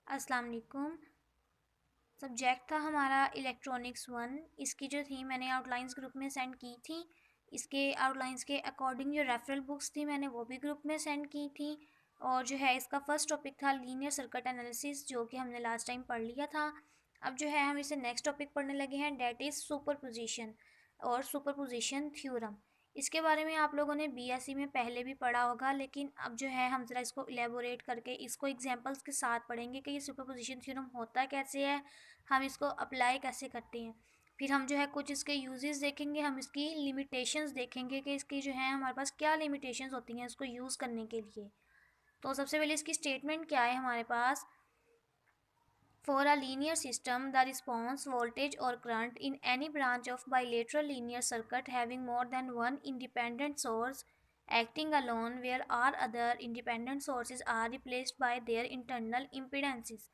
अस्सलाम वालेकुम। सब्जेक्ट था हमारा इलेक्ट्रॉनिक्स वन। इसकी जो थी मैंने आउटलाइंस ग्रुप में सेंड की थी। इसके आउटलाइंस के अकॉर्डिंग जो रेफरल बुक्स थी मैंने वो भी ग्रुप में सेंड की थी। और जो है इसका फर्स्ट टॉपिक था लीनियर सर्किट एनालिसिस, जो कि हमने लास्ट टाइम पढ़ लिया था। अब जो है हम इसे नेक्स्ट टॉपिक पढ़ने लगे हैं, डेट इज़ सुपरपोजिशन और सुपरपोजिशन थ्योरम। इसके बारे में आप लोगों ने बीएससी में पहले भी पढ़ा होगा, लेकिन अब जो है हम ज़रा इसको इलेबोरेट करके इसको एग्जांपल्स के साथ पढ़ेंगे कि ये सुपरपोजिशन थ्योरम होता कैसे है, हम इसको अप्लाई कैसे करते हैं। फिर हम जो है कुछ इसके यूजेस देखेंगे, हम इसकी लिमिटेशंस देखेंगे कि इसकी जो है हमारे पास क्या लिमिटेशंस होती हैं इसको यूज़ करने के लिए। तो सबसे पहले इसकी स्टेटमेंट क्या है हमारे पास। For a linear system, the response voltage or current in any branch of bilateral linear circuit having more than one independent source acting alone where all other independent sources are replaced by their internal impedances।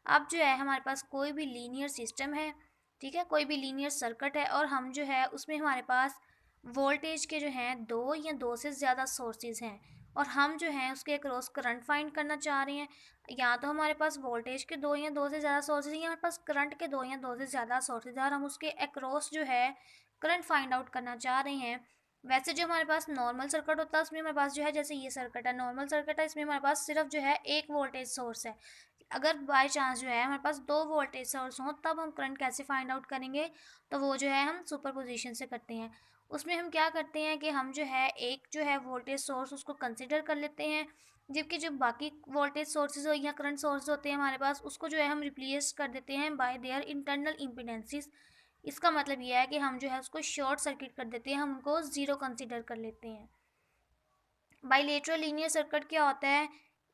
अब जो है हमारे पास कोई भी linear system है, ठीक है, कोई भी लीनियर सर्किट है और हम जो है उसमें हमारे पास वोल्टेज के जो हैं दो या दो से ज़्यादा सोर्सेज हैं और हम जो है उसके अक्रॉस करंट फाइंड करना चाह रहे हैं। या तो हमारे पास वोल्टेज के दो या दो से ज़्यादा सोर्सेज या हमारे पास करंट के दो या दो से ज़्यादा सोर्सेज है और हम उसके अक्रॉस जो है करंट फाइंड आउट करना चाह रहे हैं। वैसे जो हमारे पास नॉर्मल सर्किट होता है उसमें हमारे पास जो है, जैसे ये सर्किट है, नॉर्मल सर्किट है, इसमें हमारे पास सिर्फ जो है एक वोल्टेज सोर्स है। अगर बाय चांस जो है हमारे पास दो वोल्टेज सोर्स हों तब हम करंट कैसे फाइंड आउट करेंगे, तो वो जो है हम सुपरपोजिशन से करते हैं। उसमें हम क्या करते हैं कि हम जो है एक जो है वोल्टेज सोर्स उसको कंसिडर कर लेते हैं, जबकि जो बाकी वोल्टेज सोर्सेज हो या करंट सोर्स होते हैं हमारे पास उसको जो है हम रिप्लेस कर देते हैं बाय देयर इंटरनल इम्पीडेंसेस। इसका मतलब यह है कि हम जो है उसको शॉर्ट सर्किट कर देते हैं, हम उनको ज़ीरो कंसिडर कर लेते हैं। बाइलेटरल लीनियर सर्किट क्या होता है?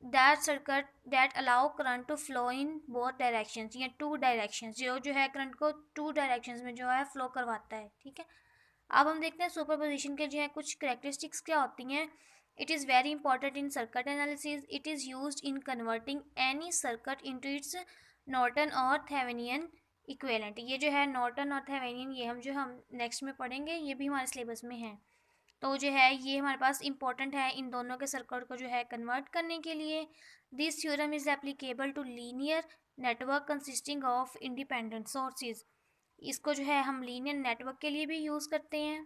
That circuit that allow current to flow in both directions या टू डायरेक्शंस, जो है करंट को टू डायरेक्शंस में जो है फ्लो करवाता है, ठीक है। अब हम देखते हैं सुपरपोजिशन के जो है कुछ करेक्टरिस्टिक्स क्या होती हैं। It is very important in circuit analysis. It is used in converting any circuit into its Norton और थेवेनियन इक्विवेलेंट। ये जो है नॉर्टन और थेवेनियन, ये हम नेक्स्ट में पढ़ेंगे, ये भी हमारे सिलेबस में है। तो जो है ये हमारे पास इंपॉर्टेंट है इन दोनों के सर्किट को जो है कन्वर्ट करने के लिए। This theorem is applicable to linear network consisting of independent sources. इसको जो है हम लीनियर नेटवर्क के लिए भी यूज़ करते हैं।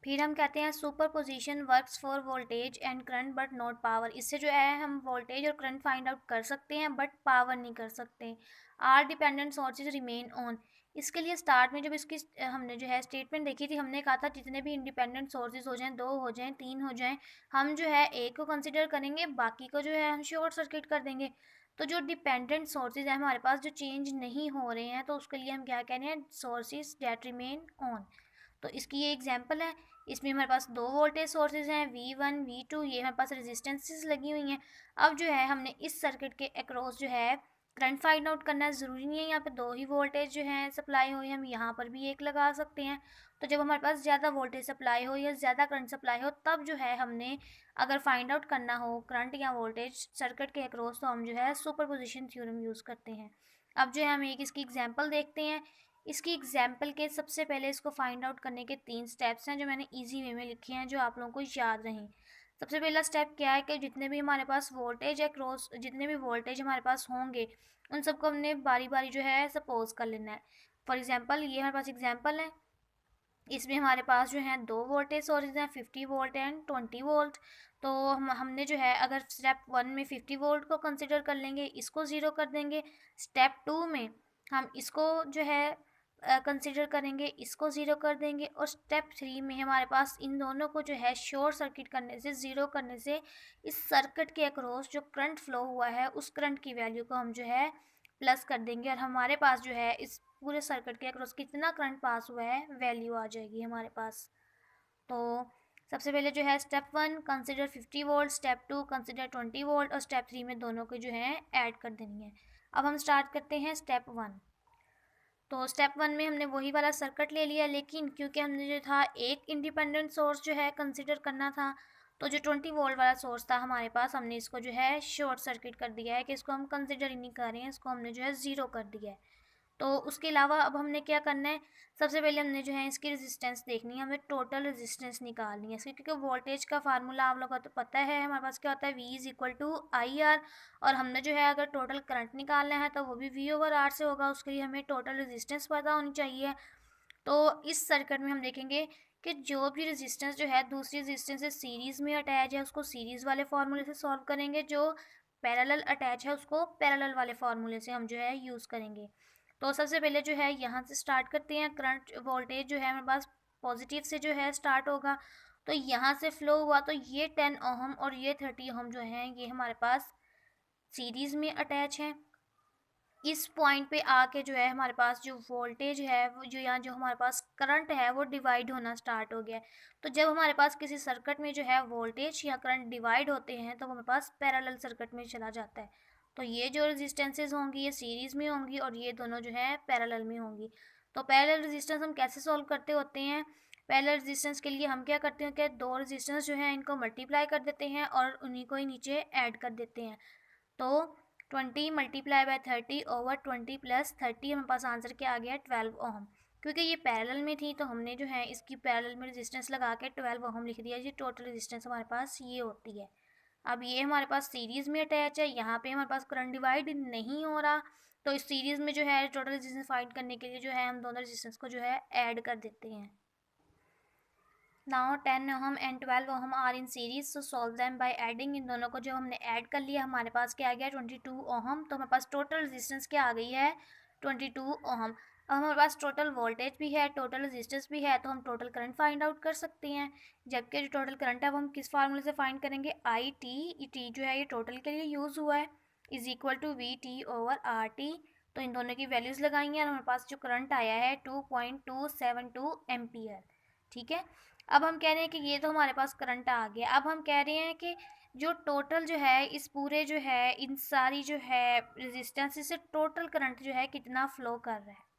फिर हम कहते हैं superposition works for voltage and current but not power. इससे जो है हम वोल्टेज और करंट फाइंड आउट कर सकते हैं बट पावर नहीं कर सकते। Are dependent sources remain on. इसके लिए स्टार्ट में जब इसकी हमने जो है स्टेटमेंट देखी थी, हमने कहा था जितने भी इंडिपेंडेंट सोर्सेज हो जाएं, दो हो जाएं, तीन हो जाएं, हम जो है एक को कंसिडर करेंगे, बाकी को जो है हम शॉर्ट सर्किट कर देंगे। तो जो डिपेंडेंट सोर्सेज हैं हमारे पास जो चेंज नहीं हो रहे हैं, तो उसके लिए हम क्या कह रहे हैं, सोर्सेज दैट रिमेन ऑन। तो इसकी ये एग्जांपल है। इसमें हमारे पास दो वोल्टेज सोर्सेज हैं, V1 V2, ये हमारे पास रेजिस्टेंसेस लगी हुई हैं। अब जो है हमने इस सर्किट के अक्रॉस जो है करंट फाइंड आउट करना है। ज़रूरी नहीं है यहाँ पे दो ही वोल्टेज जो हैं सप्लाई हो, हम यहाँ पर भी एक लगा सकते हैं। तो जब हमारे पास ज़्यादा वोल्टेज सप्लाई हो या ज़्यादा करंट सप्लाई हो, तब जो है हमने अगर फाइंड आउट करना हो करंट या वोल्टेज सर्किट के अक्रॉस, तो हम जो है सुपरपोजिशन थ्योरम यूज़ करते हैं। अब जो है हम एक इसकी एग्जाम्पल देखते हैं। इसकी एग्जाम्पल के सबसे पहले इसको फाइंड आउट करने के तीन स्टेप्स हैं जो मैंने इजी वे में लिखे हैं, जो आप लोगों को याद रहें। सबसे पहला स्टेप क्या है कि जितने भी हमारे पास वोल्टेज है क्रॉस, जितने भी वोल्टेज हमारे पास होंगे उन सबको हमने बारी बारी जो है सपोज कर लेना है। फॉर एग्जांपल ये हमारे पास एग्जांपल है, इसमें हमारे पास जो है दो वोल्टेज सोर्सेज हैं, 50 वोल्ट एंड 20 वोल्ट। तो हमने जो है अगर स्टेप वन में 50 वोल्ट को कंसिडर कर लेंगे, इसको ज़ीरो कर देंगे। स्टेप टू में हम इसको जो है कंसिडर करेंगे, इसको ज़ीरो कर देंगे। और स्टेप थ्री में हमारे पास इन दोनों को जो है शॉर्ट सर्किट करने से, ज़ीरो करने से, इस सर्किट के अक्रॉस जो करंट फ्लो हुआ है उस करंट की वैल्यू को हम जो है प्लस कर देंगे और हमारे पास जो है इस पूरे सर्किट के अक्रॉस कितना करंट पास हुआ है वैल्यू आ जाएगी हमारे पास। तो सबसे पहले जो है step one consider 50 volt, step two consider 20 volt और स्टेप थ्री में दोनों को जो है ऐड कर देनी है। अब हम स्टार्ट करते हैं स्टेप वन। तो स्टेप वन में हमने वही वाला सर्किट ले लिया, लेकिन क्योंकि हमने जो था एक इंडिपेंडेंट सोर्स जो है कंसिडर करना था, तो जो 20 वोल्ट वाला सोर्स था हमारे पास, हमने इसको जो है शॉर्ट सर्किट कर दिया है कि इसको हम कंसिडर ही नहीं कर रहे हैं, इसको हमने जो है ज़ीरो कर दिया है। तो उसके अलावा अब हमने क्या करना है, सबसे पहले हमने जो है इसकी रेजिस्टेंस देखनी है, हमें टोटल रेजिस्टेंस निकालनी है इसकी, क्योंकि वोल्टेज का फार्मूला आप लोगों को तो पता है हमारे पास क्या होता है, V is equal to I R. और हमने जो है अगर टोटल करंट निकालना है तो वो भी V ओवर आर से होगा, उसके लिए हमें टोटल रेजिस्टेंस पता होनी चाहिए। तो इस सर्किट में हम देखेंगे कि जो भी रेजिस्टेंस जो है दूसरी रेजिस्टेंस से सीरीज़ में अटैच है उसको सीरीज़ वाले फार्मूले से सॉल्व करेंगे, जो पैरेलल अटैच है उसको पैरेलल वाले फार्मूले से हम जो है यूज़ करेंगे। तो सबसे पहले जो है यहाँ से स्टार्ट करते हैं, करंट वोल्टेज जो है हमारे पास पॉजिटिव से जो है स्टार्ट होगा, तो यहाँ से फ्लो हुआ, तो ये 10 ओहम और ये 30 ओहम जो है ये हमारे पास सीरीज़ में अटैच है। इस पॉइंट पे आके जो है हमारे पास जो वोल्टेज है वो जो यहाँ जो हमारे पास करंट है वो डिवाइड होना स्टार्ट हो गया है। तो जब हमारे पास किसी सर्किट में जो है वोल्टेज या करंट डिवाइड होते हैं तो हमारे पास पैरेलल सर्किट में चला जाता है। तो ये जो रेजिस्टेंसेज होंगी ये सीरीज़ में होंगी और ये दोनों जो है पैरेलल में होंगी। तो पैरेलल रेजिस्टेंस हम कैसे सॉल्व करते होते हैं, पैरेलल रेजिस्टेंस के लिए हम क्या करते हैं कि दो रेजिस्टेंस जो है इनको मल्टीप्लाई कर देते हैं और उन्हीं को ही नीचे ऐड कर देते हैं। तो 20 मल्टीप्लाई बाय 30 ओवर 20 प्लस 30 हमारे पास आंसर क्या आ गया 12 ओहम। क्योंकि ये पैरेलल में थी तो हमने जो है इसकी पैरेलल में रेजिस्टेंस लगा के 12 ओहम लिख दिया। ये टोटल रेजिस्टेंस हमारे पास ये होती है। अब ये हमारे पास सीरीज़ में अटैच है, यहाँ पे हमारे पास करंट डिवाइड नहीं हो रहा, तो इस सीरीज़ में जो है टोटल रेजिस्टेंस फाइंड करने के लिए जो है हम दोनों रेजिस्टेंस को जो है ऐड कर देते हैं। Now 10 ohm and 12 ohm are in series, so solve them by adding. इन दोनों को जब हमने ऐड कर लिया हमारे पास क्या आ गया 22 ओहम। तो हमारे पास टोटल रेजिस्टेंस क्या आ गई है 22 ओहम। अब हमारे पास टोटल वोल्टेज भी है टोटल रेजिस्टेंस भी है, तो हम टोटल करंट फाइंड आउट कर सकते हैं। जबकि जो टोटल करंट है वो हम किस फार्मूले से फाइंड करेंगे, आई टी जो है ये टोटल के लिए यूज़ हुआ है, is equal to V T over R T. तो इन दोनों की वैल्यूज़ लगाएंगे और हमारे पास जो करंट आया है 2.272 एम्पियर। ठीक है, अब हम कह रहे हैं कि ये तो हमारे पास करंट आ गया। अब हम कह रहे हैं कि जो टोटल जो है इस पूरे जो है इन सारी जो है रेजिस्टेंस से टोटल करंट जो है कितना फ्लो कर रहा है।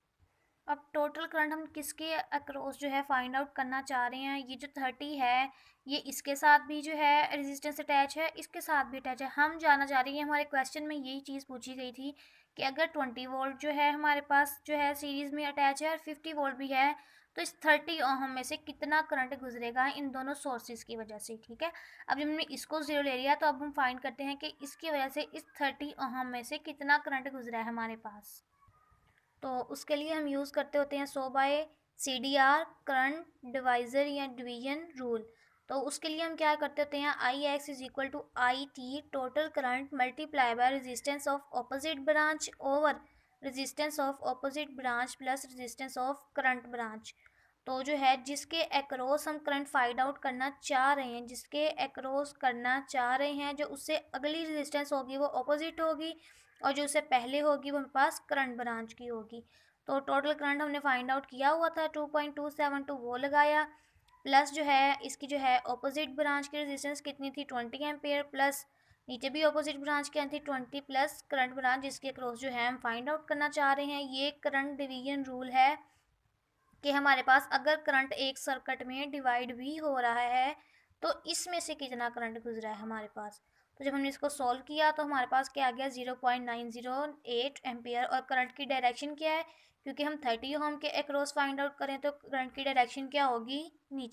अब टोटल करंट हम किसके अक्रॉस जो है फाइंड आउट करना चाह रहे हैं, ये जो 30 है ये इसके साथ भी जो है रेजिस्टेंस अटैच है, इसके साथ भी अटैच है। हम जानना चाह रहे हैं, हमारे क्वेश्चन में यही चीज़ पूछी गई थी कि अगर 20 वोल्ट जो है हमारे पास जो है सीरीज़ में अटैच है और 50 वोल्ट भी है, तो इस 30 ओहम में से कितना करंट गुजरेगा इन दोनों सोर्सेज की वजह से। ठीक है, अब जब हमने इसको ज़ीरो ले लिया तो अब हम फाइंड करते हैं कि इसकी वजह से इस 30 ओहम में से कितना करंट गुजरा है हमारे पास। तो उसके लिए हम यूज़ करते होते हैं 100 बाय CDR करंट डिवाइज़र या डिवीजन रूल। तो उसके लिए हम क्या करते होते हैं, I X is equal to I T total current multiply by resistance of opposite branch over resistance of opposite branch plus resistance of current branch. तो जो है जिसके अक्रॉस हम करंट फाइंड आउट करना चाह रहे हैं, जिसके अक्रॉस करना चाह रहे हैं, जो उससे अगली रेजिस्टेंस होगी वो ऑपोजिट होगी और जो उससे पहले होगी वो हमारे पास करंट ब्रांच की होगी। तो टोटल करंट हमने फाइंड आउट किया हुआ था 2.272, वो लगाया, प्लस जो है इसकी जो है ऑपोजिट ब्रांच की रेजिस्टेंस कितनी थी 20 एम्पेयर, प्लस नीचे भी ऑपोजिट ब्रांच क्या थी 20 प्लस करंट ब्रांच जिसके अक्रॉस जो है हम फाइंड आउट करना चाह रहे हैं। ये करंट डिवीजन रूल है कि हमारे पास अगर करंट एक सर्किट में डिवाइड भी हो रहा है तो इसमें से कितना करंट गुजरा है हमारे पास। तो जब हमने इसको सॉल्व किया तो हमारे पास क्या आ गया 0.908 एम्पियर। और करंट की डायरेक्शन क्या है, क्योंकि हम 30 ओम के अक्रॉस फाइंड आउट करें तो करंट की डायरेक्शन क्या होगी, नीचे